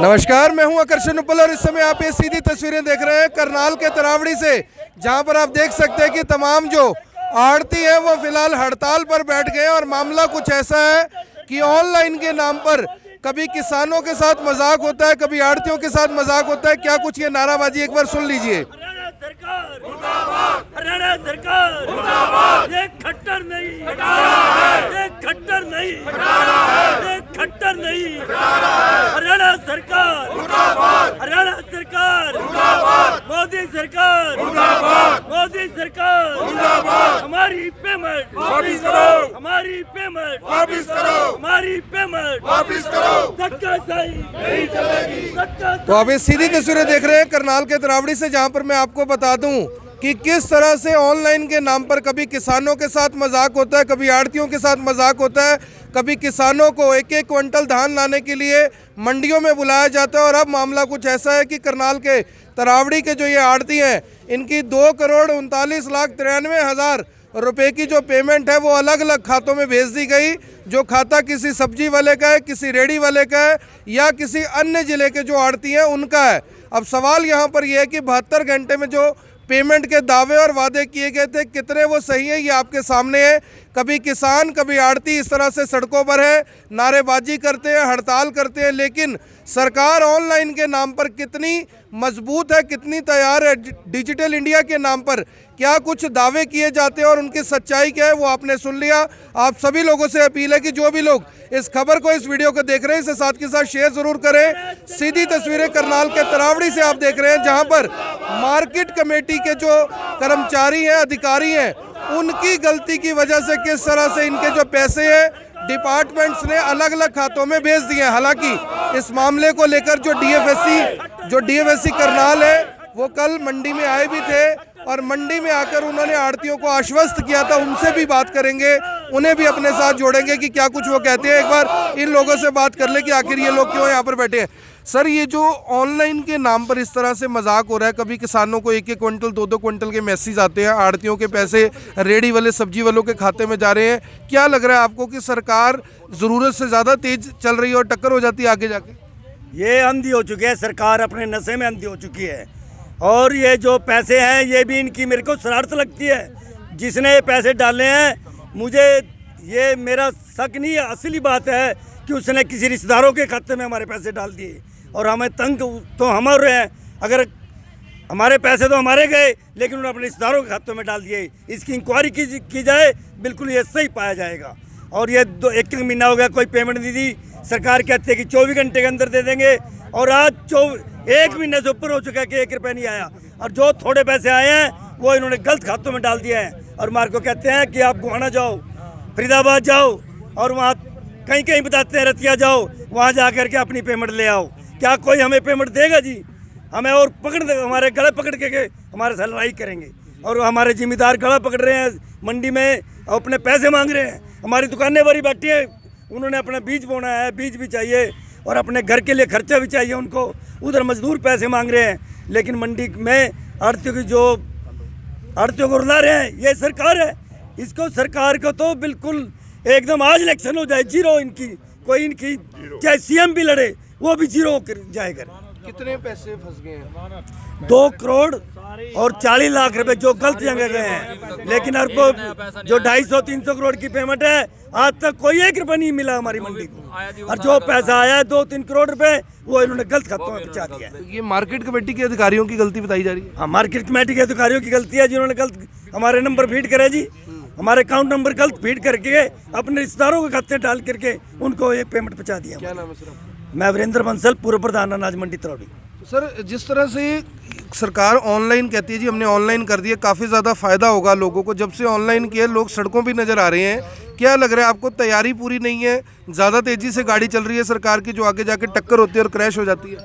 नमस्कार, मैं हूं आकर्षण उपल और इस समय आप ये सीधी तस्वीरें देख रहे हैं करनाल के तरावड़ी से, जहां पर आप देख सकते हैं कि तमाम जो आड़ती है वो फिलहाल हड़ताल पर बैठ गए। और मामला कुछ ऐसा है कि ऑनलाइन के नाम पर कभी किसानों के साथ मजाक होता है, कभी आड़तियों के साथ मजाक होता है। क्या कुछ ये नाराबाजी एक बार सुन लीजिए। हरियाणा सरकार मुर्दाबाद, ये खट्टर नहीं, ये खट्टर नहीं, ये खट्टर नहीं। हरियाणा सरकार मुर्दाबाद, हरियाणा सरकार मुर्दाबाद, मोदी सरकार मुर्दाबाद, मोदी सरकार मुर्दाबाद। हमारी पेमेंट वापिस करो, हमारी पेमेंट वापिस करो, हमारी पेमेंट वापिस करो। धक्काशाही नहीं चलेगी। तो आप ये सीधी तस्वीरें देख रहे हैं करनाल के तरावड़ी से, जहां पर मैं आपको बता दूं कि किस तरह से ऑनलाइन के नाम पर कभी किसानों के साथ मजाक होता है, कभी आड़तियों के साथ मजाक होता है, कभी किसानों को एक एक क्विंटल धान लाने के लिए मंडियों में बुलाया जाता है। और अब मामला कुछ ऐसा है कि करनाल के तरावड़ी के जो ये आड़ती हैं, इनकी 2,39,93,000 रुपए की जो पेमेंट है वो अलग अलग खातों में भेज दी गई। जो खाता किसी सब्जी वाले का है, किसी रेडी वाले का है, या किसी अन्य ज़िले के जो आड़ती हैं उनका है। अब सवाल यहाँ पर यह है कि 72 घंटे में जो पेमेंट के दावे और वादे किए गए थे, कितने वो सही है, ये आपके सामने है। कभी किसान, कभी आड़ती इस तरह से सड़कों पर है, नारेबाजी करते हैं, हड़ताल करते हैं। लेकिन सरकार ऑनलाइन के नाम पर कितनी मजबूत है, कितनी तैयार है, डिजिटल इंडिया के नाम पर क्या कुछ दावे किए जाते हैं और उनकी सच्चाई क्या है वो आपने सुन लिया। आप सभी लोगों से अपील है कि जो भी लोग इस खबर को, इस वीडियो को देख रहे हैं, इसे साथ के साथ शेयर जरूर करें। सीधी तस्वीरें करनाल के तरावड़ी से आप देख रहे हैं, जहां पर मार्केट कमेटी के जो कर्मचारी हैं, अधिकारी हैं, उनकी गलती की वजह से किस तरह से इनके जो पैसे हैं डिपार्टमेंट्स ने अलग अलग खातों में भेज दिए हैं। हालांकि इस मामले को लेकर जो डीएफएससी करनाल है वो कल मंडी में आए भी थे और मंडी में आकर उन्होंने आड़तियों को आश्वस्त किया था। उनसे भी बात करेंगे, उन्हें भी अपने साथ जोड़ेंगे कि क्या कुछ वो कहते हैं। एक बार इन लोगों से बात कर ले कि आखिर ये लोग क्यों यहाँ पर बैठे हैं। सर, ये जो ऑनलाइन के नाम पर इस तरह से मजाक हो रहा है, कभी किसानों को 1-1 क्विंटल 2-2 क्विंटल के मैसेज आते हैं, आड़तियों के पैसे रेडी वाले सब्जी वालों के खाते में जा रहे हैं, क्या लग रहा है आपको कि सरकार ज़रूरत से ज़्यादा तेज चल रही है और टक्कर हो जाती है आगे जाके? ये अंधी हो चुकी है, सरकार अपने नशे में अंधी हो चुकी है। और ये जो पैसे हैं ये भी इनकी मेरे को शरारत लगती है। जिसने ये पैसे डाले हैं, मुझे ये मेरा शक नहीं है, असली बात है कि उसने किसी रिश्तेदारों के खाते में हमारे पैसे डाल दिए और हमें तंग तो हम हो रहे हैं। अगर हमारे पैसे तो हमारे गए, लेकिन उन्होंने अपने रिश्तेदारों के खातों में डाल दिए। इसकी इंक्वायरी की जाए, बिल्कुल ये सही पाया जाएगा। और ये 1 महीना हो गया कोई पेमेंट नहीं दी। सरकार कहती है कि 24 घंटे के अंदर दे देंगे, और आज 1 महीने से ऊपर हो चुका है कि 1 रुपया नहीं आया। और जो थोड़े पैसे आए हैं वो इन्होंने गलत खातों में डाल दिए हैं। और मार को कहते हैं कि आप गोहाना जाओ, फरीदाबाद जाओ, और वहाँ कहीं कहीं बताते हैं रतिया जाओ, वहाँ जा कर के अपनी पेमेंट ले आओ। क्या कोई हमें पेमेंट देगा जी? हमें और हमारे गले पकड़ के हमारे साथ लड़ाई करेंगे। और हमारे जिम्मेदार गला पकड़ रहे हैं मंडी में, अपने पैसे मांग रहे हैं। हमारी दुकानें भरी बैठी है, उन्होंने अपना बीज बोना है, बीज भी चाहिए और अपने घर के लिए खर्चा भी चाहिए उनको। उधर मजदूर पैसे मांग रहे हैं, लेकिन मंडी में आड़तियों को रुला रहे हैं। ये सरकार है, इसको सरकार को तो बिल्कुल एकदम आज इलेक्शन हो जाए, जीरो इनकी, कोई इनकी चाहे सीएम भी लड़े वो भी जीरो जाएगा। कितने पैसे फंस गए हैं? 2 करोड़ और 40 लाख रुपए जो गलत जगह गए हैं। लेकिन आपको जो 250-300 करोड़ की पेमेंट है, आज तक कोई 1 रुपया नहीं मिला हमारी मंडी को। और जो पैसा आया है 2-3 करोड़ रुपए, वो इन्होंने गलत खातों में पहुंचा दिया है। ये मार्केट कमेटी के अधिकारियों की गलती बताई जा रही है? हाँ, मार्केट कमेटी के अधिकारियों की गलती है, जिन्होंने गलत हमारे नंबर फीड करे जी, हमारे अकाउंट नंबर गलत फीड करके अपने रिश्तेदारों के खाते डाल करके उनको ये पेमेंट पहुंचा दिया। क्या नाम है सर? मैं वीरेंद्र बंसल, पूर्व प्रधान अनाज मंडी तरावड़ी। सर, जिस तरह से सरकार ऑनलाइन कहती है जी हमने ऑनलाइन कर दिया, काफ़ी ज़्यादा फ़ायदा होगा लोगों को। जब से ऑनलाइन किया लोग सड़कों पे नज़र आ रहे हैं, क्या लग रहा है आपको? तैयारी पूरी नहीं है, ज़्यादा तेज़ी से गाड़ी चल रही है सरकार की, जो आगे जाके टक्कर होती है और क्रैश हो जाती है?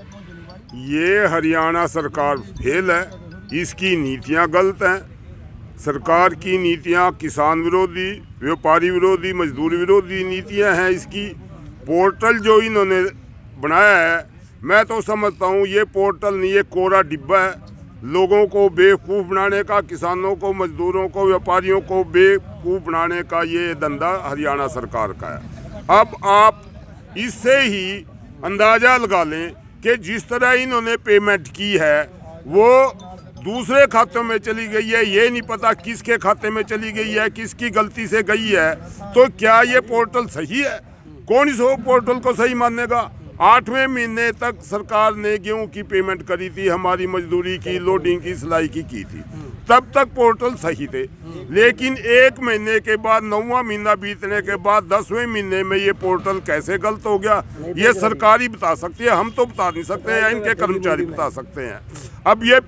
ये हरियाणा सरकार फेल है, इसकी नीतियाँ गलत हैं। सरकार की नीतियाँ किसान विरोधी, व्यापारी विरोधी, मजदूर विरोधी नीतियाँ हैं। इसकी पोर्टल जो इन्होंने बनाया है, मैं तो समझता हूँ ये पोर्टल नहीं, ये कोरा डिब्बा है। लोगों को बेवकूफ़ बनाने का, किसानों को, मजदूरों को, व्यापारियों को बेवकूफ़ बनाने का ये धंधा हरियाणा सरकार का है। अब आप इससे ही अंदाज़ा लगा लें कि जिस तरह इन्होंने पेमेंट की है वो दूसरे खातों में चली गई है, ये नहीं पता किसके खाते में चली गई है, किसकी गलती से गई है। तो क्या ये पोर्टल सही है? कौन इस पोर्टल को सही मानेगा? 8वें महीने तक सरकार ने गेहूं की पेमेंट करी थी, हमारी मजदूरी की, लोडिंग की, सिलाई की थी, तब तक पोर्टल सही थे। लेकिन 1 महीने के बाद 9वां महीना बीतने के बाद 10वें महीने में ये पोर्टल कैसे गलत हो गया, ये सरकार ही बता सकती है, हम तो बता नहीं सकते हैं, इनके कर्मचारी बता सकते हैं। अब ये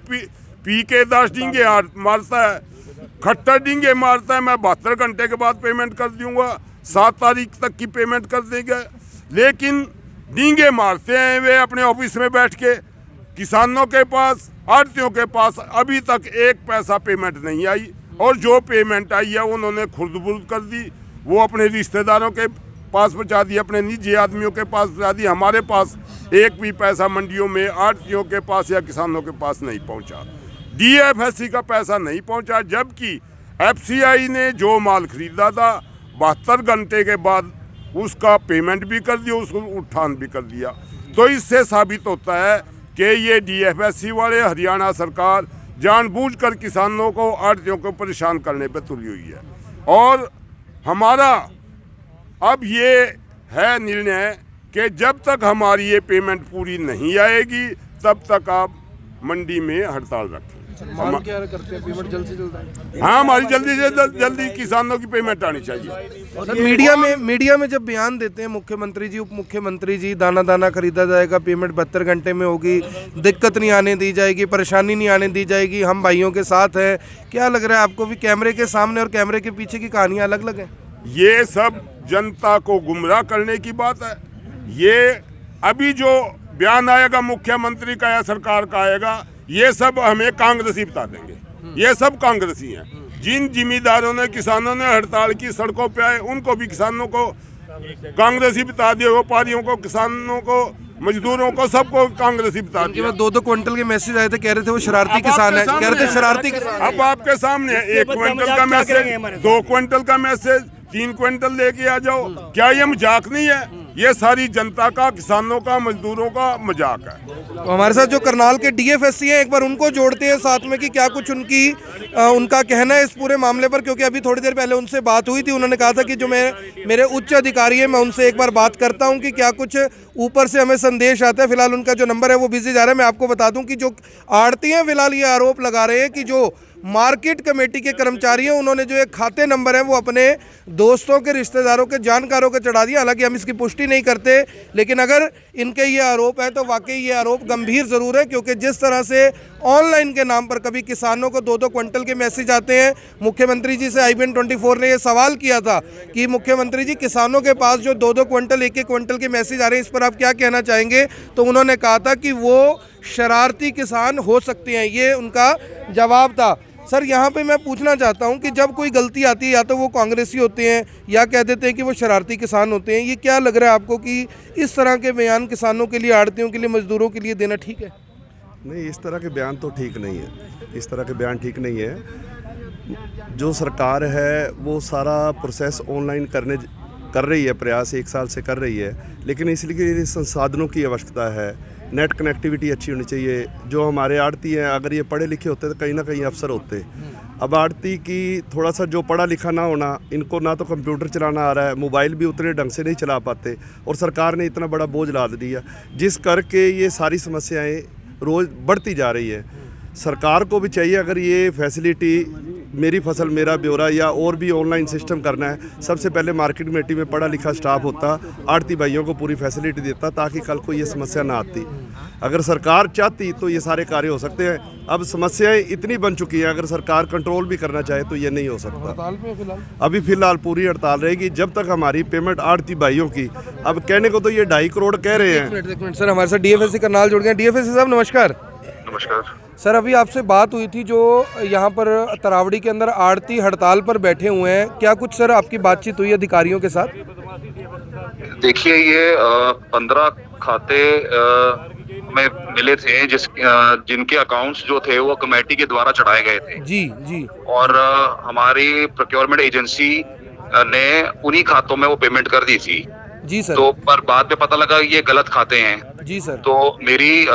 पी के दास डींगे मारता है, खट्टर डींगे मारता है, मैं 72 घंटे के बाद पेमेंट कर दूंगा, 7 तारीख तक की पेमेंट कर देंगे। लेकिन डींगे मारते हैं वे अपने ऑफिस में बैठ के। किसानों के पास, आड़तियों के पास अभी तक 1 पैसा पेमेंट नहीं आई, और जो पेमेंट आई है उन्होंने खुर्द-बुर्द कर दी, वो अपने रिश्तेदारों के पास पहुँचा दी, अपने निजी आदमियों के पास पहुँचा दी। हमारे पास एक भी पैसा मंडियों में आड़तियों के पास या किसानों के पास नहीं पहुँचा। DFSC का पैसा नहीं पहुँचा, जबकि FCI ने जो माल खरीदा था 72 घंटे के बाद उसका पेमेंट भी कर दिया, उसको उठान भी कर दिया। तो इससे साबित होता है कि ये DFSC वाले, हरियाणा सरकार जानबूझकर किसानों को, आड़तियों को परेशान करने पे तुली हुई है। और हमारा अब ये है निर्णय कि जब तक हमारी ये पेमेंट पूरी नहीं आएगी तब तक आप मंडी में हड़ताल रखें। मांग क्या करते हैं? पेमेंट जल्द से जल्द? हाँ, हमारी जल्दी से जल्दी किसानों की पेमेंट आनी चाहिए। सर, मीडिया में जब बयान देते हैं मुख्यमंत्री जी, उप मुख्यमंत्री जी, दाना दाना खरीदा जाएगा, पेमेंट 72 घंटे में होगी, दिक्कत नहीं आने दी जाएगी, परेशानी नहीं आने दी जाएगी, हम भाइयों के साथ हैं, क्या लग रहा है आपको भी कैमरे के सामने और कैमरे के पीछे की कहानियाँ अलग अलग हैं? ये सब जनता को गुमराह करने की बात है। ये अभी जो बयान आएगा मुख्यमंत्री का या सरकार का आएगा, ये सब हमें कांग्रेसी बता देंगे। ये सब कांग्रेसी हैं। जिन जिम्मेदारों ने, किसानों ने हड़ताल की, सड़कों पे आए, उनको भी किसानों को कांग्रेसी बता दिए, व्यापारियों को, किसानों को, मजदूरों को, सबको कांग्रेसी बता दिया। 2-2 क्विंटल के मैसेज आए थे, कह रहे थे वो शरारती किसान है, कह रहे थे शरारती किसान। अब आपके सामने 1 क्विंटल का मैसेज, 2 क्विंटल का मैसेज, 3 क्विंटल लेके आ जाओ। क्या ये मजाक नहीं है? ये सारी जनता का, किसानों का, मजदूरों का मजाक है। तो हमारे साथ जो करनाल के DFSC हैं, एक बार उनको जोड़ते हैं साथ में कि क्या कुछ उनका कहना है इस पूरे मामले पर, क्योंकि अभी थोड़ी देर पहले उनसे बात हुई थी। उन्होंने कहा था कि जो मेरे उच्च अधिकारी हैं, मैं उनसे एक बार बात करता हूं कि क्या कुछ ऊपर से हमें संदेश आता है। फिलहाल उनका जो नंबर है वो बिजी जा रहा है। मैं आपको बता दूं कि जो आड़ती हैं फिलहाल ये आरोप लगा रहे हैं कि जो मार्केट कमेटी के कर्मचारी हैं, उन्होंने जो एक खाते नंबर है वो अपने दोस्तों के, रिश्तेदारों के, जानकारों के चढ़ा दिया। हालांकि हम इसकी पुष्टि नहीं करते, लेकिन अगर इनके ये आरोप है तो वाकई ये आरोप गंभीर ज़रूर है, क्योंकि जिस तरह से ऑनलाइन के नाम पर कभी किसानों को 2-2 क्विंटल के मैसेज आते हैं। मुख्यमंत्री जी से IBN 24 ने ये सवाल किया था कि मुख्यमंत्री जी, किसानों के पास जो 2-2 क्विंटल, 1-1 क्विंटल के मैसेज आ रहे हैं, इस पर आप क्या कहना चाहेंगे? तो उन्होंने कहा था कि वो शरारती किसान हो सकते हैं, ये उनका जवाब था। सर, यहाँ पे मैं पूछना चाहता हूँ कि जब कोई गलती आती है, या तो वो कांग्रेसी होते हैं या कह देते हैं कि वो शरारती किसान होते हैं, ये क्या लग रहा है आपको कि इस तरह के बयान किसानों के लिए, आड़तियों के लिए, मजदूरों के लिए देना ठीक है? नहीं, इस तरह के बयान तो ठीक नहीं है। इस तरह के बयान ठीक नहीं है। जो सरकार है वो सारा प्रोसेस ऑनलाइन कर रही है, प्रयास 1 साल से कर रही है, लेकिन इसलिए संसाधनों की आवश्यकता है। नेट कनेक्टिविटी अच्छी होनी चाहिए। जो हमारे आड़ती हैं, अगर ये पढ़े लिखे होते तो कहीं ना कहीं अफसर होते। अब आड़ती की थोड़ा सा जो पढ़ा लिखा ना होना, इनको ना तो कंप्यूटर चलाना आ रहा है, मोबाइल भी उतने ढंग से नहीं चला पाते, और सरकार ने इतना बड़ा बोझ लाद दिया, जिस करके ये सारी समस्याएं रोज़ बढ़ती जा रही है। सरकार को भी चाहिए, अगर ये फैसिलिटी मेरी फसल मेरा ब्यौरा या और भी ऑनलाइन सिस्टम करना है, सबसे पहले मार्केट कमेटी में पढ़ा लिखा स्टाफ होता, आड़ती भाइयों को पूरी फैसिलिटी देता, ताकि कल को ये समस्या ना आती। अगर सरकार चाहती तो ये सारे कार्य हो सकते हैं। अब समस्याएं इतनी बन चुकी हैं, अगर सरकार कंट्रोल भी करना चाहे तो ये नहीं हो सकता। अभी फिलहाल पूरी हड़ताल रहेगी जब तक हमारी पेमेंट आड़ती भाइयों की, अब कहने को तो ये 2.5 करोड़ कह रहे हैं। एक मिनट सर, हमारे साथ DFSC करनाल जुड़ गए। DFSC साहब नमस्कार। नमस्कार सर, अभी आपसे बात हुई थी, जो यहाँ पर तरावड़ी के अंदर आड़ती हड़ताल पर बैठे हुए हैं, क्या कुछ सर आपकी बातचीत हुई अधिकारियों के साथ? देखिए, ये 15 खाते में मिले थे जिनके अकाउंट्स जो थे वो कमेटी के द्वारा चढ़ाए गए थे। जी। और हमारी प्रोक्योरमेंट एजेंसी ने उन्हीं खातों में वो पेमेंट कर दी थी। जी सर। तो पर बाद में पता लगा ये गलत खाते हैं। जी सर। तो मेरी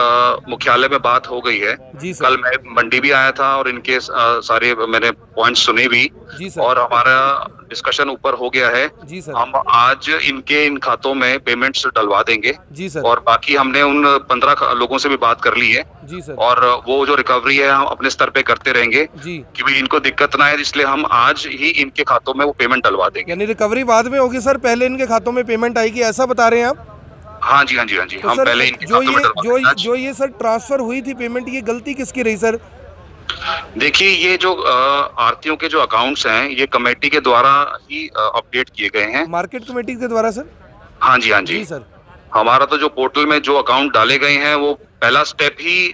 मुख्यालय में बात हो गई है। जी सर। कल मैं मंडी भी आया था और इनके सारे मैंने पॉइंट सुने भी। जी सर। और हमारा डिस्कशन ऊपर हो गया है। जी सर। हम आज इनके इन खातों में पेमेंट्स डलवा देंगे। जी सर। और बाकी हमने उन 15 लोगों से भी बात कर ली है। जी सर। और वो जो रिकवरी है हम अपने स्तर पे करते रहेंगे जी। कि भाई इनको दिक्कत ना है, इसलिए हम आज ही इनके खातों में वो पेमेंट डलवा देंगे। यानी रिकवरी बाद में होगी सर, पहले इनके खातों में पेमेंट आएगी, ऐसा बता रहे हैं आप? हाँ जी, हाँ जी, हाँ जी। तो हम सर पहले इनके जो खातों में ये डलवा जो देंगे आज। जो ये सर ट्रांसफर हुई थी पेमेंट, ये गलती किसकी रही सर? देखिए, ये जो आरतीयों के जो अकाउंट्स हैं ये कमेटी के द्वारा ही अपडेट किए गए हैं। मार्केट कमेटी के द्वारा सर? हाँ जी, हाँ जी। जी सर। हमारा तो जो पोर्टल में जो अकाउंट डाले गए हैं वो पहला स्टेप ही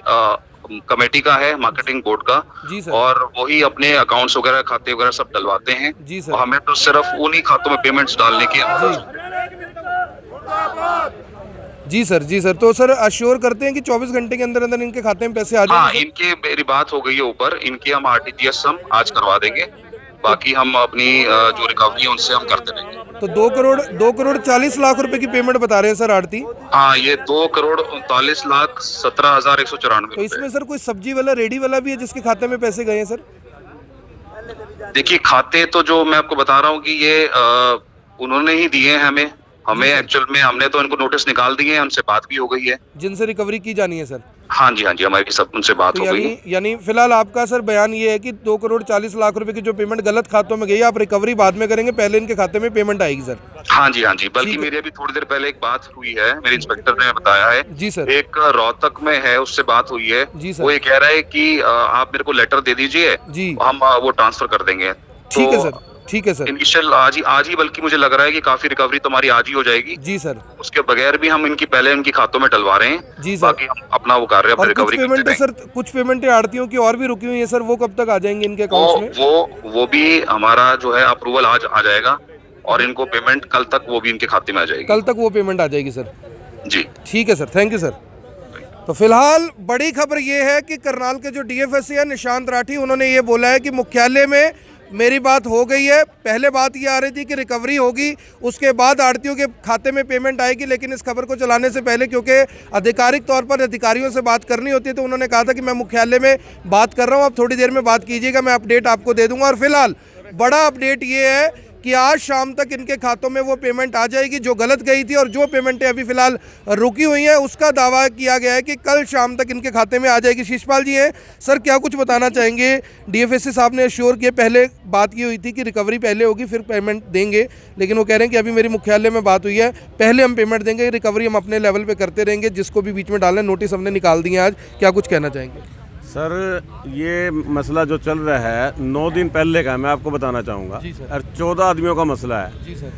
कमेटी का है, मार्केटिंग बोर्ड का। जी सर। और वही अपने अकाउंट्स वगैरह खाते वगैरह सब डलवाते हैं। जी सर। और हमें तो सिर्फ उन्हीं खातों में पेमेंट्स डालने की। जी सर। जी सर। तो सर अश्योर करते हैं कि 24 घंटे के अंदर अंदर इनके खाते में पैसे आ हाँ, जाएंगे? इनके मेरी बात हो गई है ऊपर, इनके हम आरटीजीएस हम आज करवा देंगे। बाकी हम अपनी जो रिकवरी है उनसे हम करते रहेंगे। तो 2 करोड़ 40 लाख रुपए की पेमेंट बता रहे हैं सर आरती। हाँ, ये 2,39,17,194 तो इसमें सर कोई सब्जी वाला, रेडी वाला भी है जिसके खाते में पैसे गए हैं सर? देखिए, खाते तो जो मैं आपको बता रहा हूँ कि ये उन्होंने ही दिए हैं हमें एक्चुअल में हमने तो इनको नोटिस निकाल दिए हैं, उनसे बात भी हो गई है। जिनसे रिकवरी की जानी है सर? हाँ जी, हाँ जी, हमारी सब उनसे बात तो हो गई है। यानी फिलहाल आपका सर बयान ये है कि 2 करोड़ 40 लाख रुपए की जो पेमेंट गलत खातों में गई है, आप रिकवरी बाद में करेंगे, पहले इनके खाते में पेमेंट आएगी सर? हाँ जी, हाँ जी। बल्कि ठीक है। मेरी अभी थोड़ी देर पहले एक बात हुई है, मेरे इंस्पेक्टर ने बताया है। जी सर। एक रोहतक में है, उससे बात हुई है। जी सर। वो ये कह रहा है कि आप मेरे को लेटर दे दीजिए, जी। हम वो ट्रांसफर कर देंगे। ठीक है तो सर। ठीक है सर। इनिशियल आज ही बल्कि मुझे लग रहा है कि काफी रिकवरी तो हमारी आज ही हो जाएगी। जी सर। उसके बगैर भी हम इनकी पहले इनकी खातों में डलवा रहे हैं। जी सर। बाकी हम अपना वो कार्य और कुछ रिकवरी करते पेमेंट है रहेंगे। सर, कुछ पेमेंटें आड़तियों की और भी रुकी हुई है सर, वो कब तक आ जाएंगे इनके अकाउंट्स में? वो भी हमारा जो है अप्रूवल आज आ जाएगा और इनको पेमेंट कल तक वो भी इनके खाते में आ जाएगी। कल तक वो पेमेंट आ जाएगी सर? जी। ठीक है सर, थैंक यू सर। तो फिलहाल बड़ी खबर ये है कि करनाल के जो डीएफएससी है निशांत राठी, उन्होंने ये बोला है कि मुख्यालय में मेरी बात हो गई है। पहले बात ये आ रही थी कि रिकवरी होगी, उसके बाद आड़तियों के खाते में पेमेंट आएगी, लेकिन इस खबर को चलाने से पहले क्योंकि आधिकारिक तौर पर अधिकारियों से बात करनी होती है, तो उन्होंने कहा था कि मैं मुख्यालय में बात कर रहा हूँ, आप थोड़ी देर में बात कीजिएगा, मैं अपडेट आपको दे दूंगा। और फिलहाल बड़ा अपडेट ये है कि आज शाम तक इनके खातों में वो पेमेंट आ जाएगी जो गलत गई थी, और जो पेमेंटें अभी फिलहाल रुकी हुई हैं उसका दावा किया गया है कि कल शाम तक इनके खाते में आ जाएगी। शीशपाल जी हैं सर, क्या कुछ बताना चाहेंगे? डीएफएससी साहब ने एश्योर किया, पहले बात की हुई थी कि रिकवरी पहले होगी फिर पेमेंट देंगे, लेकिन वो कह रहे हैं कि अभी मेरी मुख्यालय में बात हुई है, पहले हम पेमेंट देंगे, रिकवरी हम अपने लेवल पर करते रहेंगे, जिसको भी बीच में डालना नोटिस हमने निकाल दिए आज। क्या कुछ कहना चाहेंगे सर? ये मसला जो चल रहा है 9 दिन पहले का है, मैं आपको बताना चाहूँगा। और 14 आदमियों का मसला है। जी सर।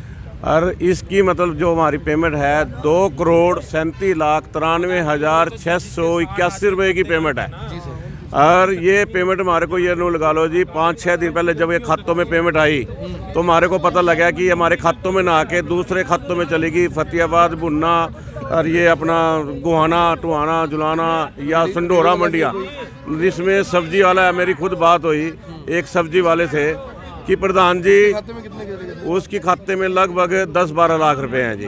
और इसकी मतलब जो हमारी पेमेंट है 2,37,93,681 रुपये की पेमेंट है। जी सर। और ये पेमेंट हमारे को ये नो लगा लो जी 5-6 दिन पहले जब ये खातों में पेमेंट आई तो हमारे को पता लगा कि हमारे खातों में ना आके दूसरे खातों में चलेगी, फतेहाबाद, बुन्ना और ये अपना गुहाना, टुहाना, जुलाना या संडोरा मंडियाँ, जिसमें सब्जी वाला है। मेरी खुद बात हुई एक सब्जी वाले से कि प्रधान जी उसकी खाते में लगभग 10-12 लाख रुपए हैं जी।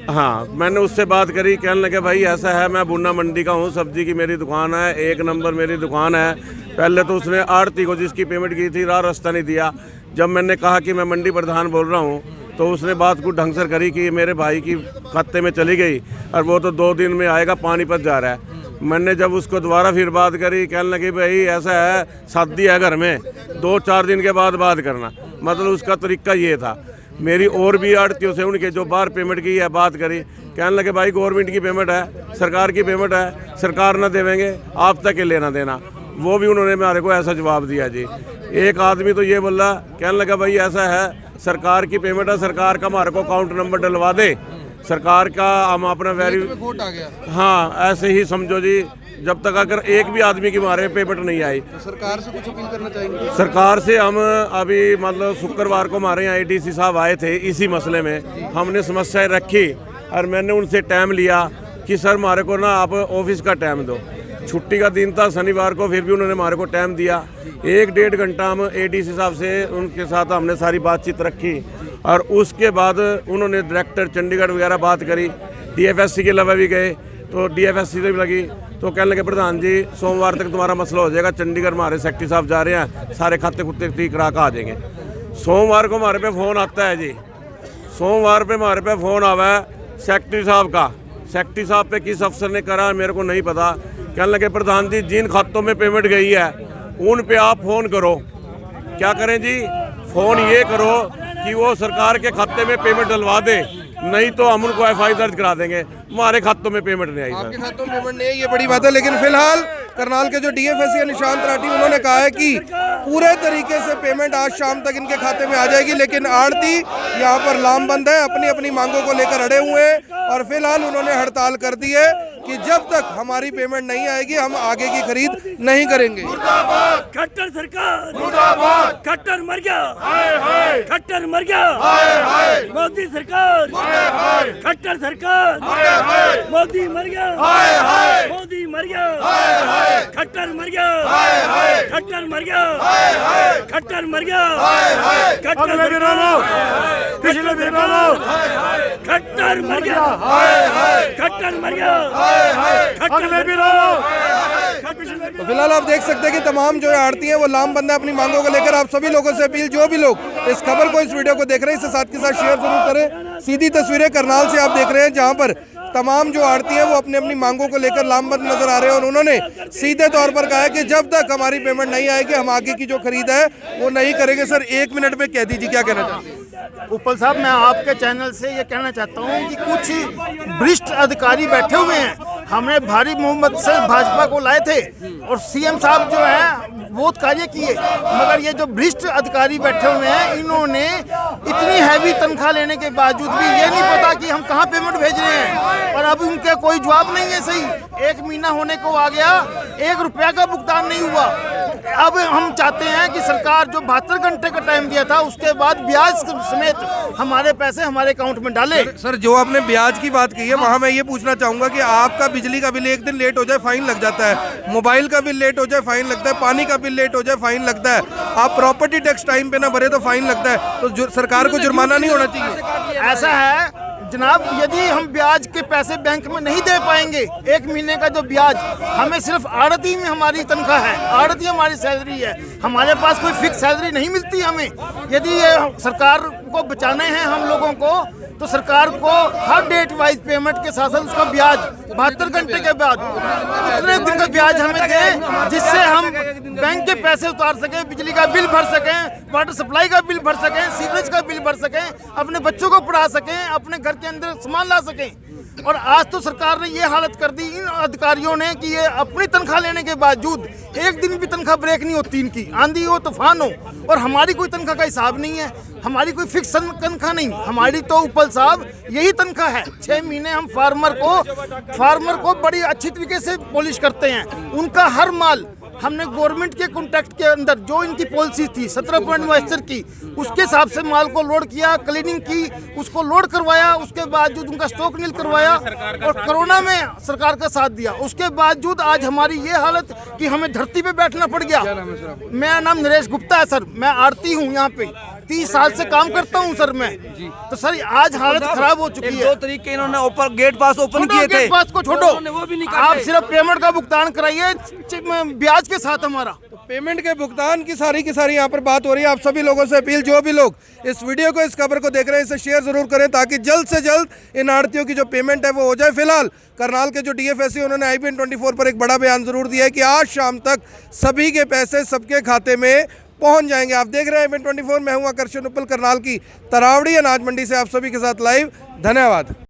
हाँ, मैंने उससे बात करी, कहने लगे भाई ऐसा है, मैं बुन्ना मंडी का हूँ, सब्जी की मेरी दुकान है, 1 नंबर मेरी दुकान है। पहले तो उसने आड़ती को जिसकी पेमेंट की थी रास्ता नहीं दिया। जब मैंने कहा कि मैं मंडी प्रधान बोल रहा हूँ तो उसने बात को ढंग से करी कि मेरे भाई की खाते में चली गई और वो तो 2 दिन में आएगा, पानीपत जा रहा है। मैंने जब उसको दोबारा फिर बात करी, कहने लगी भाई ऐसा है, शादी है घर में, 2-4 दिन के बाद बात करना। मतलब उसका तरीका ये था। मेरी और भी आड़तियों से उनके जो बाहर पेमेंट की है बात करी, कहने लगे भाई गवर्नमेंट की पेमेंट है, सरकार की पेमेंट है, सरकार ना देवेंगे, आप तक के लेना देना। वो भी उन्होंने मेरे को ऐसा जवाब दिया जी। एक आदमी तो ये बोला, कहने लगा भाई ऐसा है, सरकार की पेमेंट है, सरकार का हमारे को अकाउंट नंबर डलवा दे, सरकार का हम अपना वोट आ गया। हाँ, ऐसे ही समझो जी। जब तक अगर एक भी आदमी की हमारे पेमेंट नहीं आई, तो सरकार से कुछ अपील करना चाहेंगे? सरकार से हम अभी मतलब शुक्रवार को हमारे यहाँ ADC साहब आए थे इसी मसले में, हमने समस्याएं रखी और मैंने उनसे टाइम लिया कि सर हमारे को ना आप ऑफिस का टाइम दो। छुट्टी का दिन था शनिवार को, फिर भी उन्होंने हमारे को टाइम दिया। 1-1.5 घंटा हम ADC साहब से उनके साथ हमने सारी बातचीत रखी और उसके बाद उन्होंने डायरेक्टर चंडीगढ़ वगैरह बात करी, DFSC के अलावा भी गए तो DFSC से भी लगी, तो कहने लगे प्रधान जी सोमवार तक तुम्हारा मसला हो जाएगा, चंडीगढ़ हमारे सेक्रेटरी साहब जा रहे हैं, सारे खाते खुते ठीक करा के आ जाएंगे। सोमवार को हमारे पे फ़ोन आता है जी, सोमवार पे हमारे पे फ़ोन आवा है सेक्रेटरी साहब का, सेक्रेटरी साहब पे किस अफसर ने करा मेरे को नहीं पता। कहने लगे प्रधान जी जिन खातों में पेमेंट गई है उन पे आप फ़ोन करो। क्या करें जी, फ़ोन ये करो कि वो सरकार के खाते में पेमेंट डलवा दे, नहीं तो हम उनको FI दर्ज करा देंगे, हमारे खातों में पेमेंट नहीं आई आपके सर। खातों में पेमेंट नहीं है, ये बड़ी बात है। लेकिन फिलहाल करनाल के जो DFSC है निशांत राठी, उन्होंने कहा है कि पूरे तरीके से पेमेंट आज शाम तक इनके खाते में आ जाएगी। लेकिन आड़ती यहाँ पर लामबंद है, अपनी अपनी मांगों को लेकर अड़े हुए हैं और फिलहाल उन्होंने हड़ताल कर दी है कि जब तक हमारी पेमेंट नहीं आएगी हम आगे की खरीद नहीं करेंगे। खट्टर सरकार खट्टर मर गया, खट्टर मर गया, मोदी सरकार खट्टर सरकार, मोदी मर गया, मोदी मर गया, खट्टर मर गया, खट्टर मर गया, खट्टर मर गया, खट्टर पिछले भी खट्टर मर गया, खट्टर मर गया, खट्टर भी तो फिलहाल आप देख सकते हैं कि तमाम जो आड़ती हैं वो लामबंद है अपनी मांगों को लेकर। आप सभी लोगों से अपील, जो भी लोग इस खबर को, इस वीडियो को देख रहे हैं, इसे साथ के साथ शेयर जरूर करें। सीधी तस्वीरें करनाल से आप देख रहे हैं जहां पर तमाम जो आड़ती हैं वो अपनी अपनी मांगों को लेकर लामबंद नजर आ रहे हैं और उन्होंने सीधे तौर पर कहा है कि जब तक हमारी पेमेंट नहीं आएगी हम आगे की जो खरीद है वो नहीं करेंगे। सर 1 मिनट में कह दीजिए क्या कहना चाहते हैं। उपल साहब, मैं आपके चैनल से ये कहना चाहता हूँ कि कुछ वरिष्ठ अधिकारी बैठे हुए हैं, हमने भारी बहुमत से भाजपा को लाए थे और CM साहब जो है बहुत कार्य किए, मगर ये जो वरिष्ठ अधिकारी बैठे हुए हैं इन्होंने इतनी हैवी तनख्वाह लेने के बावजूद भी ये नहीं पता कि हम कहाँ पेमेंट भेज रहे हैं और अब उनका कोई जवाब नहीं है। सही 1 महीना होने को आ गया, 1 रुपया का भुगतान नहीं हुआ। अब हम चाहते हैं कि सरकार जो 72 घंटे का टाइम दिया था उसके बाद ब्याज समेत हमारे पैसे हमारे अकाउंट में डाले। सर जो आपने ब्याज की बात की है वहाँ मैं ये पूछना चाहूंगा कि आपका बिजली का बिल 1 दिन लेट हो जाए फाइन लग जाता है, मोबाइल का बिल लेट हो जाए फाइन लगता है, पानी का बिल लेट हो जाए फाइन लगता है, आप प्रॉपर्टी टैक्स टाइम पे ना भरे तो फाइन लगता है, तो सरकार को जुर्माना नहीं होना चाहिए? ऐसा है जनाब, यदि हम ब्याज के पैसे बैंक में नहीं दे पाएंगे, 1 महीने का जो ब्याज, हमें सिर्फ आड़ती में हमारी तनख्वाह है, आड़ती हमारी सैलरी है, हमारे पास कोई फिक्स सैलरी नहीं मिलती हमें। यदि ये सरकार को बचाने हैं हम लोगों को तो सरकार को हर डेट वाइज पेमेंट के साथ साथ उसका ब्याज 72 घंटे के बाद उतने दिन का ब्याज हमें दें जिससे हम बैंक के पैसे उतार सकें, बिजली का बिल भर सकें, वाटर सप्लाई का बिल भर सकें, सीवरेज का बिल भर सकें, अपने बच्चों को पढ़ा सकें, अपने घर के अंदर सामान ला सकें। और आज तो सरकार ने ये हालत कर दी इन अधिकारियों ने कि ये अपनी तनख्वाह लेने के बावजूद 1 दिन भी तनख्वाह ब्रेक नहीं होती इनकी, आंधी हो तूफान हो, और हमारी कोई तनख्वाह का हिसाब नहीं है, हमारी कोई फिक्स तनख्वाह नहीं, हमारी तो उपल साहब यही तनख्वाह है। 6 महीने हम फार्मर को बड़ी अच्छी तरीके से पॉलिश करते हैं, उनका हर माल हमने गवर्नमेंट के कॉन्ट्रैक्ट के अंदर जो इनकी पॉलिसी थी 17.72 की, उसके हिसाब से माल को लोड किया, क्लीनिंग की, उसको लोड करवाया, उसके बावजूद उनका स्टॉक नील करवाया और कोरोना में सरकार का साथ दिया। उसके बावजूद आज हमारी ये हालत कि हमें धरती पे बैठना पड़ गया। मेरा नाम नरेश गुप्ता है सर, मैं आड़ती हूँ, यहाँ पे 30 साल से काम करता हूँ सर मैं। तो सर आज हालत खराब हो चुकी है। 2 तरीके इन्होंने ऊपर गेट पास ओपन किए थे, गेट पास को छोड़ो, वो भी नहीं आप सिर्फ पेमेंट का भुगतान कराइए ब्याज के साथ हमारा। तो पेमेंट के भुगतान की सारी यहाँ पर बात हो रही है। आप सभी लोगों से अपील, जो भी लोग इस वीडियो को, इस खबर को देख रहे हैं, इसे शेयर जरूर करें ताकि जल्द से जल्द इन आड़तियों की जो पेमेंट है वो हो जाए। फिलहाल करनाल के जो DFSC उन्होंने IBN 24 पर एक बड़ा बयान जरूर दिया है कि आज शाम तक सभी के पैसे सबके खाते में पहुंच जाएंगे। आप देख रहे हैं IBN 24, मैं हूं आकर्षण उपल, करनाल की तरावड़ी अनाज मंडी से आप सभी के साथ लाइव। धन्यवाद।